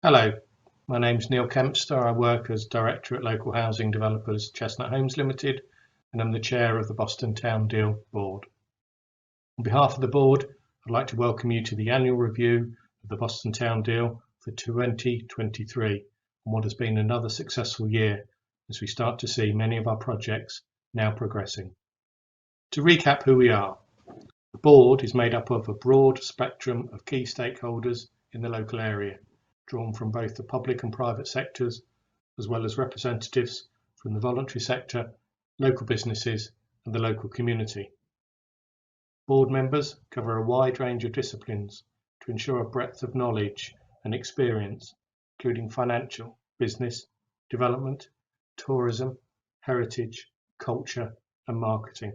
Hello, my name's Neil Kempster. I work as Director at Local Housing Developers Chestnut Homes Limited, and I'm the Chair of the Boston Town Deal Board. On behalf of the Board, I'd like to welcome you to the annual review of the Boston Town Deal for 2023, and what has been another successful year as we start to see many of our projects now progressing. To recap who we are, the Board is made up of a broad spectrum of key stakeholders in the local area, drawn from both the public and private sectors, as well as representatives from the voluntary sector, local businesses and the local community. Board members cover a wide range of disciplines to ensure a breadth of knowledge and experience, including financial, business, development, tourism, heritage, culture and marketing.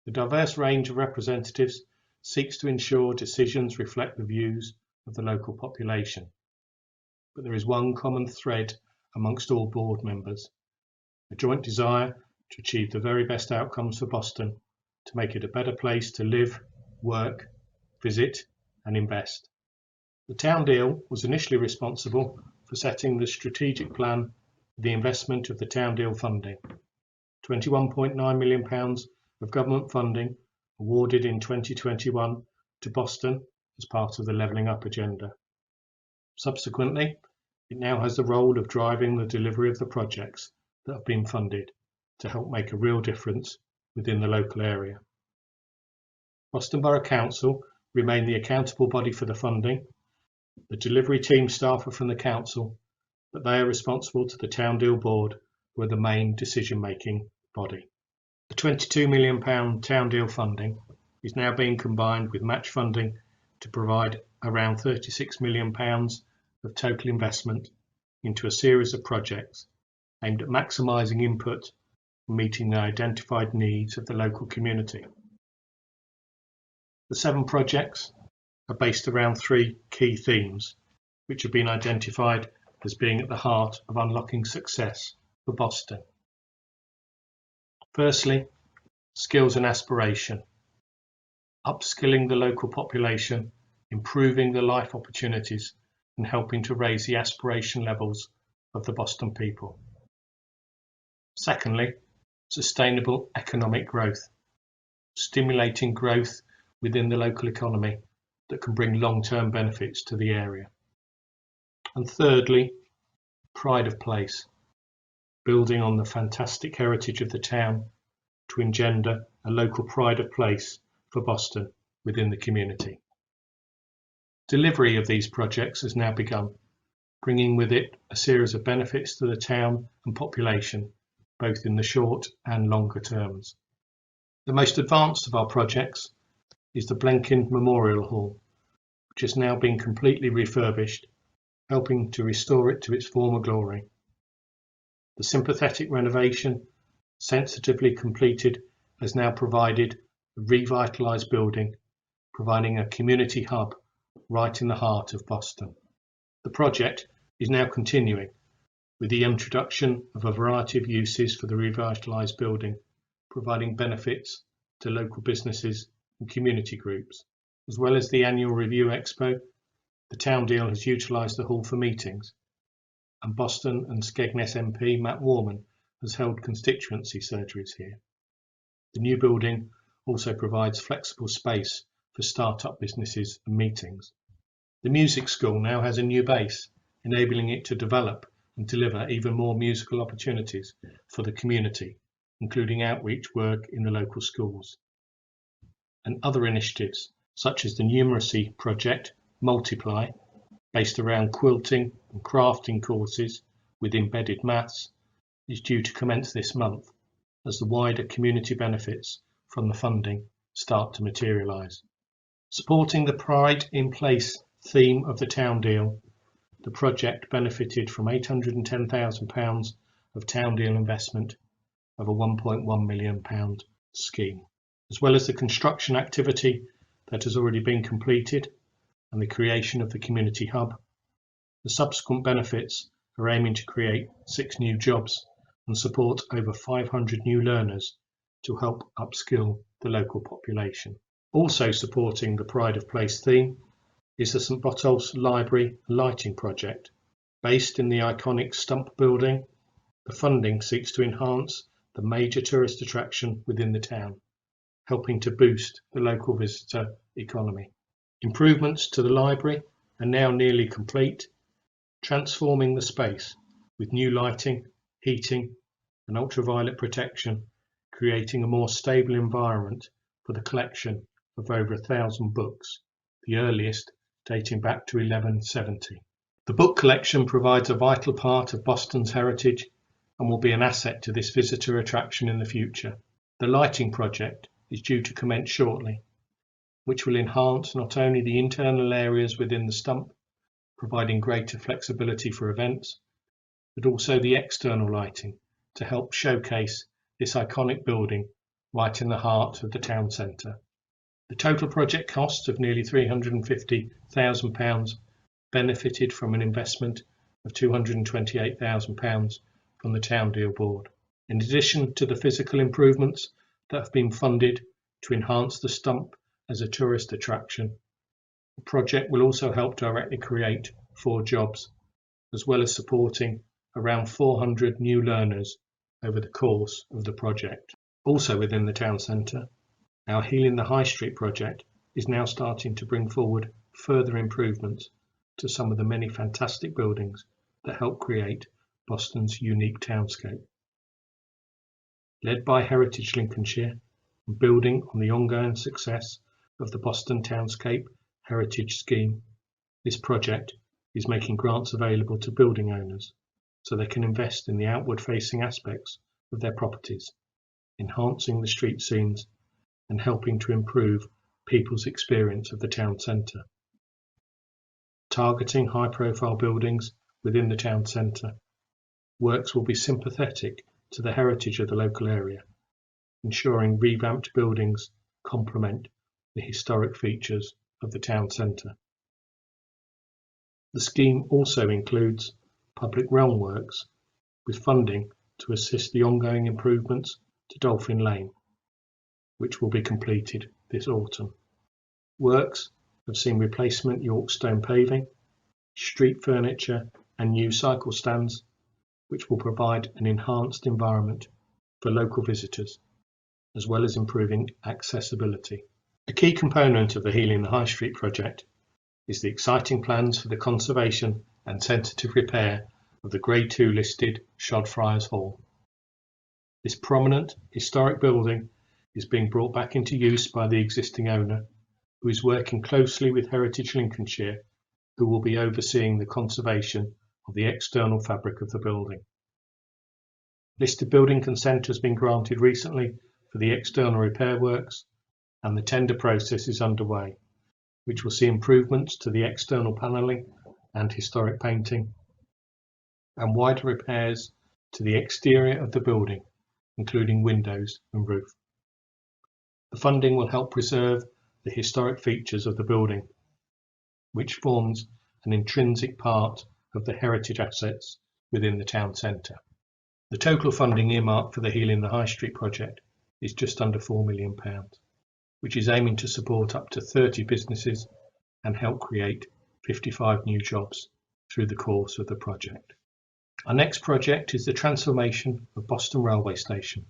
The diverse range of representatives seeks to ensure decisions reflect the views of the local population. But there is one common thread amongst all board members, a joint desire to achieve the very best outcomes for Boston, to make it a better place to live, work, visit and invest. The Town Deal was initially responsible for setting the strategic plan for the investment of the Town Deal funding. £21.9 million of government funding awarded in 2021 to Boston as part of the Levelling Up agenda. Subsequently, it now has the role of driving the delivery of the projects that have been funded to help make a real difference within the local area. Boston Borough Council remain the accountable body for the funding. The delivery team staff are from the council, but they are responsible to the Town Deal Board, who are the main decision-making body. The £22 million Town Deal funding is now being combined with match funding to provide around £36 million of total investment into a series of projects aimed at maximising input and meeting the identified needs of the local community. The 7 projects are based around 3 key themes, which have been identified as being at the heart of unlocking success for Boston. Firstly, skills and aspiration. Upskilling the local population, improving the life opportunities and helping to raise the aspiration levels of the Boston people. Secondly, sustainable economic growth. Stimulating growth within the local economy that can bring long-term benefits to the area. And thirdly, pride of place. Building on the fantastic heritage of the town to engender a local pride of place for Boston within the community. Delivery of these projects has now begun, bringing with it a series of benefits to the town and population, both in the short and longer terms. The most advanced of our projects is the Blenkin Memorial Hall, which has now been completely refurbished, helping to restore it to its former glory. The sympathetic renovation, sensitively completed, has now provided a revitalised building, providing a community hub right in the heart of Boston. The project is now continuing with the introduction of a variety of uses for the revitalised building, providing benefits to local businesses and community groups. As well as the annual Review Expo, the Town Deal has utilised the hall for meetings, and Boston and Skegness MP Matt Warman has held constituency surgeries here. The new building also provides flexible space for start-up businesses and meetings. The music school now has a new base, enabling it to develop and deliver even more musical opportunities for the community, including outreach work in the local schools. And other initiatives, such as the numeracy project Multiply, based around quilting and crafting courses with embedded maths, is due to commence this month as the wider community benefits from the funding start to materialise. Supporting the Pride in Place theme of the Town Deal, the project benefited from £810,000 of Town Deal investment of a £1.1 million scheme, as well as the construction activity that has already been completed and the creation of the community hub. The subsequent benefits are aiming to create 6 new jobs and support over 500 new learners to help upskill the local population. Also supporting the Pride of Place theme is the St Botolph's Library Lighting Project. Based in the iconic Stump building, the funding seeks to enhance the major tourist attraction within the town, helping to boost the local visitor economy. Improvements to the library are now nearly complete, transforming the space with new lighting, heating and ultraviolet protection, creating a more stable environment for the collection of over 1,000 books, the earliest dating back to 1170. The book collection provides a vital part of Boston's heritage and will be an asset to this visitor attraction in the future. The lighting project is due to commence shortly, which will enhance not only the internal areas within the Stump, providing greater flexibility for events, but also the external lighting to help showcase this iconic building right in the heart of the town centre. The total project cost of nearly £350,000 benefited from an investment of £228,000 from the Town Deal Board. In addition to the physical improvements that have been funded to enhance the Stump as a tourist attraction, the project will also help directly create 4 jobs, as well as supporting around 400 new learners over the course of the project. Also within the town centre, our Healing the High Street project is now starting to bring forward further improvements to some of the many fantastic buildings that help create Boston's unique townscape. Led by Heritage Lincolnshire and building on the ongoing success of the Boston Townscape Heritage Scheme, this project is making grants available to building owners so they can invest in the outward-facing aspects of their properties, enhancing the street scenes and helping to improve people's experience of the town centre. Targeting high-profile buildings within the town centre, works will be sympathetic to the heritage of the local area, ensuring revamped buildings complement the historic features of the town centre. The scheme also includes public realm works with funding to assist the ongoing improvements to Dolphin Lane, which will be completed this autumn. Works have seen replacement York stone paving, street furniture and new cycle stands, which will provide an enhanced environment for local visitors, as well as improving accessibility. A key component of the Healing the High Street project is the exciting plans for the conservation and tentative repair of the Grade 2 listed Shodfriars Hall. This prominent historic building is being brought back into use by the existing owner, who is working closely with Heritage Lincolnshire, who will be overseeing the conservation of the external fabric of the building. Listed building consent has been granted recently for the external repair works, and the tender process is underway, which will see improvements to the external panelling and historic painting, and wider repairs to the exterior of the building, including windows and roof. The funding will help preserve the historic features of the building, which forms an intrinsic part of the heritage assets within the town centre. The total funding earmarked for the Healing the High Street project is just under £4 million, which is aiming to support up to 30 businesses and help create 55 new jobs through the course of the project. Our next project is the transformation of Boston Railway Station,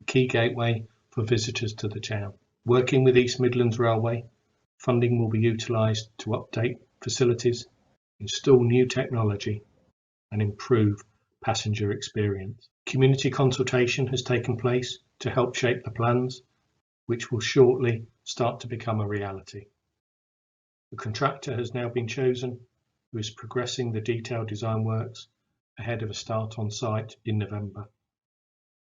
a key gateway for visitors to the town. Working with East Midlands Railway, funding will be utilised to update facilities, install new technology and improve passenger experience. Community consultation has taken place to help shape the plans, which will shortly start to become a reality. The contractor has now been chosen, who is progressing the detailed design works ahead of a start on site in November.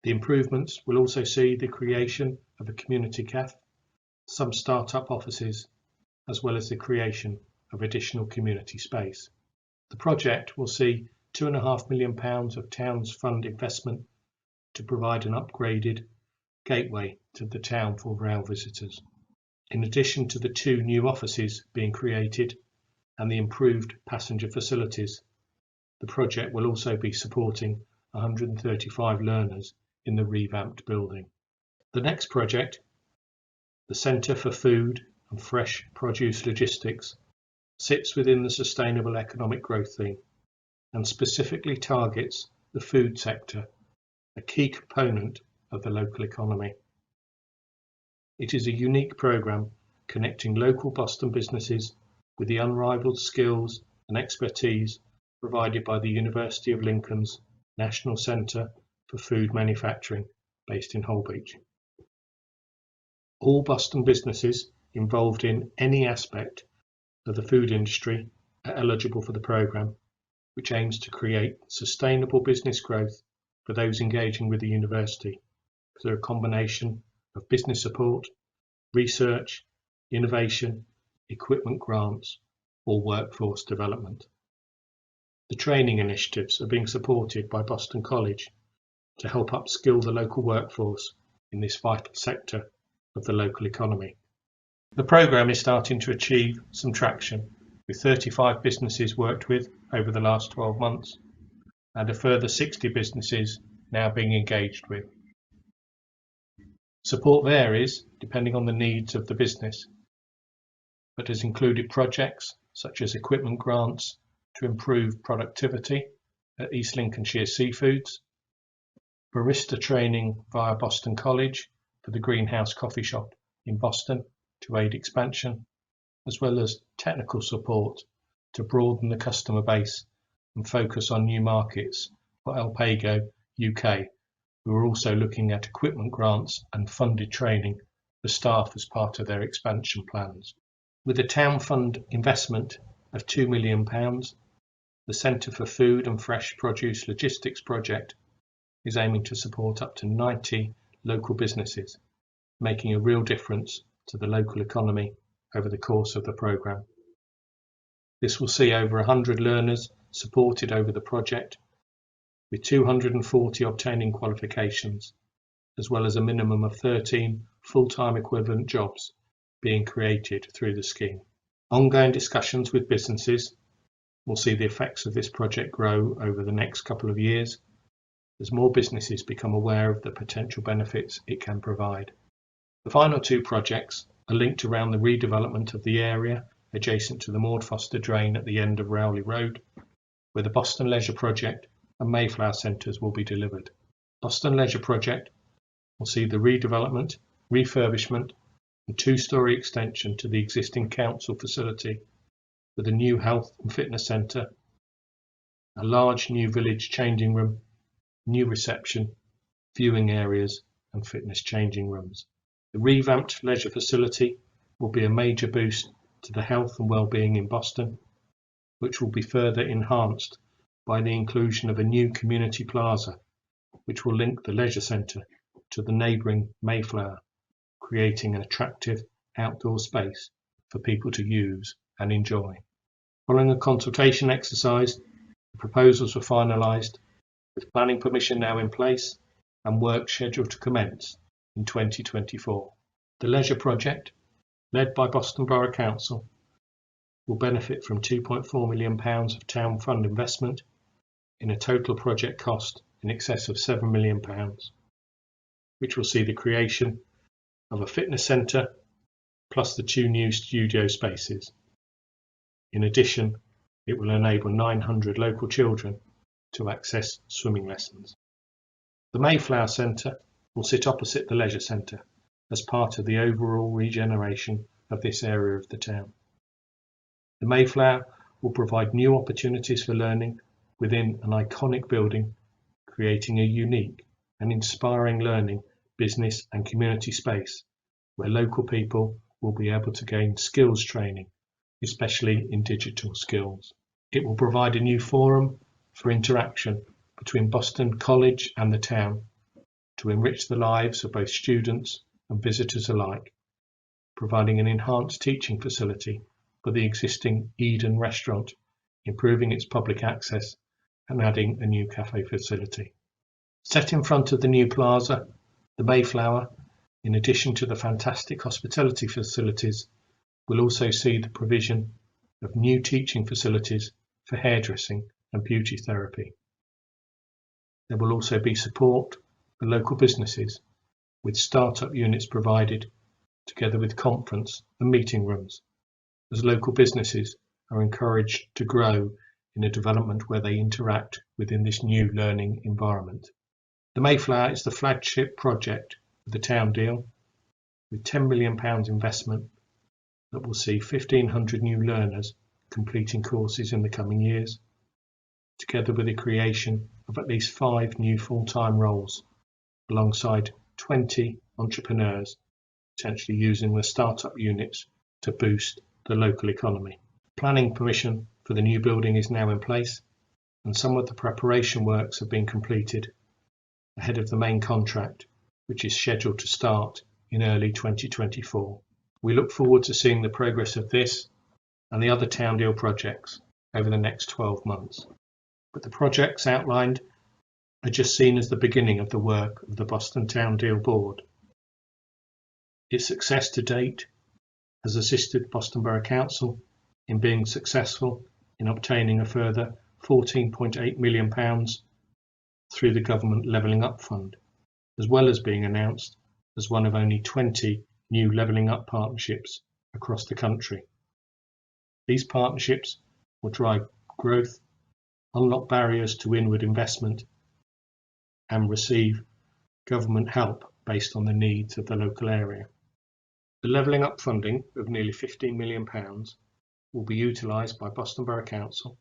The improvements will also see the creation of a community cafe, some start-up offices, as well as the creation of additional community space. The project will see £2.5 million of Town's Fund investment to provide an upgraded gateway to the town for rail visitors. In addition to the 2 new offices being created and the improved passenger facilities, the project will also be supporting 135 learners in the revamped building. The next project, the Centre for Food and Fresh Produce Logistics, sits within the Sustainable Economic Growth theme and specifically targets the food sector, a key component of the local economy. It is a unique programme connecting local Boston businesses with the unrivaled skills and expertise provided by the University of Lincoln's National Centre for Food Manufacturing, based in Holbeach. All Boston businesses involved in any aspect of the food industry are eligible for the programme, which aims to create sustainable business growth for those engaging with the university through a combination of business support, research, innovation, equipment grants, or workforce development. The training initiatives are being supported by Boston College to help upskill the local workforce in this vital sector of the local economy. The programme is starting to achieve some traction, with 35 businesses worked with over the last 12 months and a further 60 businesses now being engaged with. Support varies depending on the needs of the business, but has included projects such as equipment grants to improve productivity at East Lincolnshire Seafoods, barista training via Boston College for the Greenhouse Coffee Shop in Boston to aid expansion, as well as technical support to broaden the customer base and focus on new markets for Alpago UK, who are also looking at equipment grants and funded training for staff as part of their expansion plans. With a town fund investment of £2 million, the Centre for Food and Fresh Produce Logistics project is aiming to support up to 90 local businesses, making a real difference to the local economy over the course of the programme. This will see over 100 learners supported over the project, with 240 obtaining qualifications, as well as a minimum of 13 full-time equivalent jobs being created through the scheme. Ongoing discussions with businesses will see the effects of this project grow over the next couple of years as more businesses become aware of the potential benefits it can provide. The final two projects are linked around the redevelopment of the area adjacent to the Maud Foster Drain at the end of Rowley Road, where the Boston Leisure Project and Mayflower Centres will be delivered. Boston Leisure Project will see the redevelopment, refurbishment and two-storey extension to the existing council facility with a new health and fitness centre, a large new village changing room, new reception, viewing areas and fitness changing rooms. The revamped leisure facility will be a major boost to the health and well-being in Boston, which will be further enhanced by the inclusion of a new community plaza, which will link the leisure centre to the neighbouring Mayflower, creating an attractive outdoor space for people to use and enjoy. Following a consultation exercise, the proposals were finalised, with planning permission now in place and work scheduled to commence in 2024. The leisure project, led by Boston Borough Council, will benefit from £2.4 million of town fund investment in a total project cost in excess of £7 million, which will see the creation of a fitness centre plus the 2 new studio spaces. In addition, it will enable 900 local children to access swimming lessons. The Mayflower Centre will sit opposite the Leisure Centre as part of the overall regeneration of this area of the town. The Mayflower will provide new opportunities for learning within an iconic building, creating a unique and inspiring learning, business and community space where local people will be able to gain skills training, especially in digital skills. It will provide a new forum for interaction between Boston College and the town to enrich the lives of both students and visitors alike, providing an enhanced teaching facility for the existing Eden restaurant, improving its public access and adding a new cafe facility. Set in front of the new plaza, the Mayflower, in addition to the fantastic hospitality facilities, will also see the provision of new teaching facilities for hairdressing and beauty therapy. There will also be support for local businesses, with start-up units provided, together with conference and meeting rooms, as local businesses are encouraged to grow in a development where they interact within this new learning environment. The Mayflower is the flagship project of the town deal, with £10 million investment that will see 1,500 new learners completing courses in the coming years, together with the creation of at least 5 new full-time roles, alongside 20 entrepreneurs potentially using the startup units to boost the local economy. Planning permission for the new building is now in place, and some of the preparation works have been completed ahead of the main contract, which is scheduled to start in early 2024. We look forward to seeing the progress of this and the other town deal projects over the next 12 months. But the projects outlined are just seen as the beginning of the work of the Boston Town Deal Board. Its success to date has assisted Boston Borough Council in being successful in obtaining a further £14.8 million through the Government Levelling Up Fund, as well as being announced as one of only 20 new Levelling Up partnerships across the country. These partnerships will drive growth, unlock barriers to inward investment, and receive government help based on the needs of the local area. The Levelling Up funding of nearly £15 million will be utilised by Boston Borough Council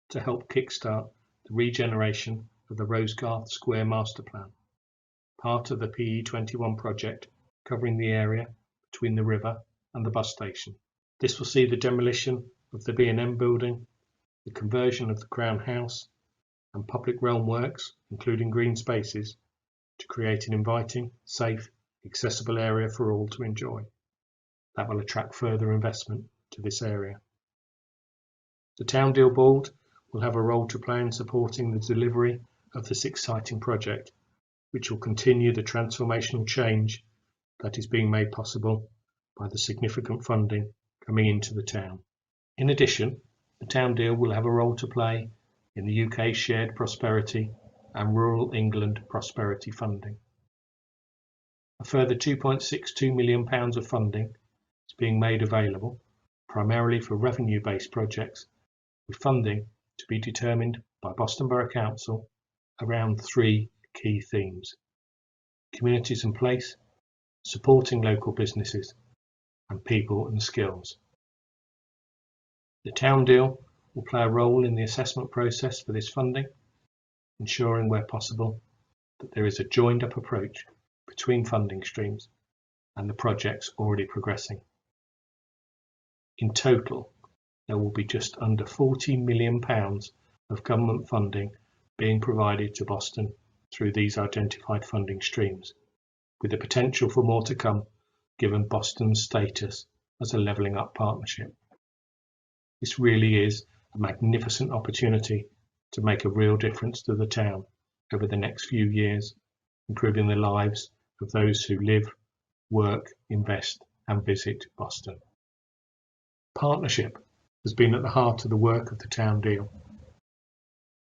to help kickstart the regeneration of the Rosegarth Square Master Plan, part of the PE21 project covering the area between the river and the bus station. This will see the demolition of the B&M building, the conversion of the Crown House, and public realm works, including green spaces, to create an inviting, safe, accessible area for all to enjoy. That will attract further investment to this area. The Town Deal Board will have a role to play in supporting the delivery of this exciting project, which will continue the transformational change that is being made possible by the significant funding coming into the town. In addition, the Town Deal will have a role to play in the UK's Shared Prosperity and Rural England Prosperity funding. A further £2.62 million of funding is being made available, primarily for revenue-based projects, with funding to be determined by Boston Borough Council around 3 key themes: communities and place, supporting local businesses, and people and skills. The Town Deal will play a role in the assessment process for this funding, ensuring where possible that there is a joined up approach between funding streams and the projects already progressing. In total, there will be just under £40 million of government funding being provided to Boston through these identified funding streams, with the potential for more to come given Boston's status as a Levelling Up partnership. This really is a magnificent opportunity to make a real difference to the town over the next few years, improving the lives of those who live, work, invest and visit Boston. Partnership has been at the heart of the work of the Town Deal.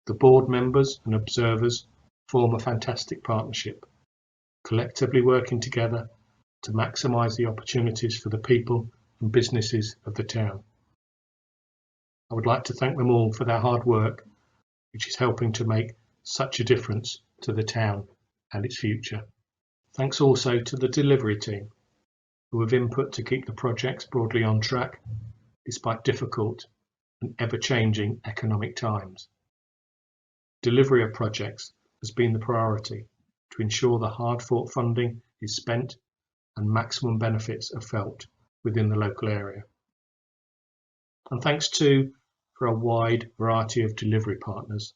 The board members and observers form a fantastic partnership, collectively working together to maximise the opportunities for the people and businesses of the town. I would like to thank them all for their hard work, which is helping to make such a difference to the town and its future. Thanks also to the delivery team, who have input to keep the projects broadly on track, despite difficult and ever-changing economic times. Delivery of projects has been the priority to ensure the hard-fought funding is spent and maximum benefits are felt within the local area. And thanks too for a wide variety of delivery partners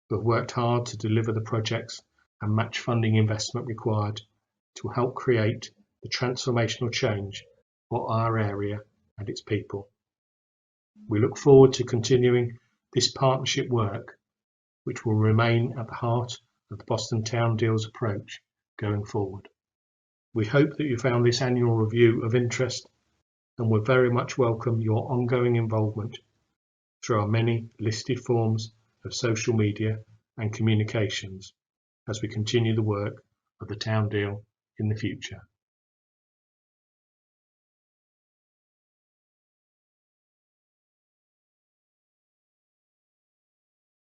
who have worked hard to deliver the projects and match funding investment required to help create the transformational change for our area and its people. We look forward to continuing this partnership work, which will remain at the heart of the Boston Town Deal's approach going forward. We hope that you found this annual review of interest and will very much welcome your ongoing involvement through our many listed forms of social media and communications as we continue the work of the Town Deal in the future.